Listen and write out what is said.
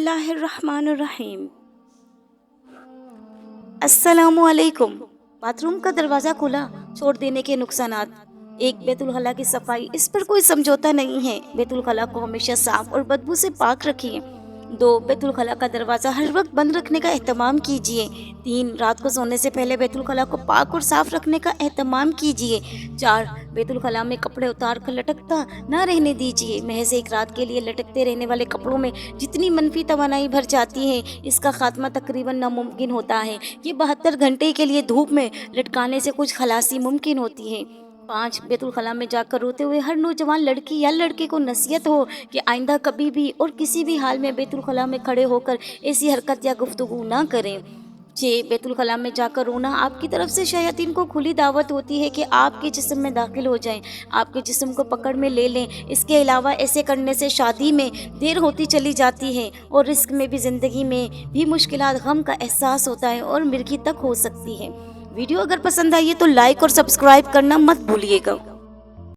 बिस्मिल्लाहिर्रहमानिर्रहीम। अस्सलामुअलैकुम। बाथरूम का दरवाज़ा खुला छोड़ देने के नुकसानात। एक बैतुल खला की सफाई, इस पर कोई समझौता नहीं है। बैतुल खला को हमेशा साफ और बदबू से पाक रखिए। 2. बैतुल खला का दरवाज़ा हर वक्त बंद रखने का एहतमाम कीजिए। 3. रात को सोने से पहले बैतुल खला को पाक और साफ रखने का एहतमाम कीजिए। 4. बैतुल खला में कपड़े उतार कर लटकता ना रहने दीजिए। महज एक रात के लिए लटकते रहने वाले कपड़ों में जितनी मनफी तवानाई भर जाती है, इसका खात्मा तकरीबन नामुमकिन होता है। ये 72 घंटे के लिए धूप में लटकाने से कुछ खलासी मुमकिन होती है। 5. बैतुल खला में जाकर रोते हुए हर नौजवान लड़की या लड़के को नसीहत हो कि आइंदा कभी भी और किसी भी हाल में बैतुल खला में खड़े होकर ऐसी हरकत या गुफ्तगू ना करें। 6. बैतुल खला में जाकर रोना आपकी तरफ से शयातीन को खुली दावत होती है कि आपके जिस्म में दाखिल हो जाएं, आपके जिस्म को पकड़ में ले लें। इसके अलावा ऐसे करने से शादी में देर होती चली जाती है और रिस्क में भी, ज़िंदगी में भी मुश्किलात, गम का एहसास होता है और मिर्गी तक हो सकती है। वीडियो अगर पसंद आई है तो लाइक और सब्सक्राइब करना मत भूलिएगा।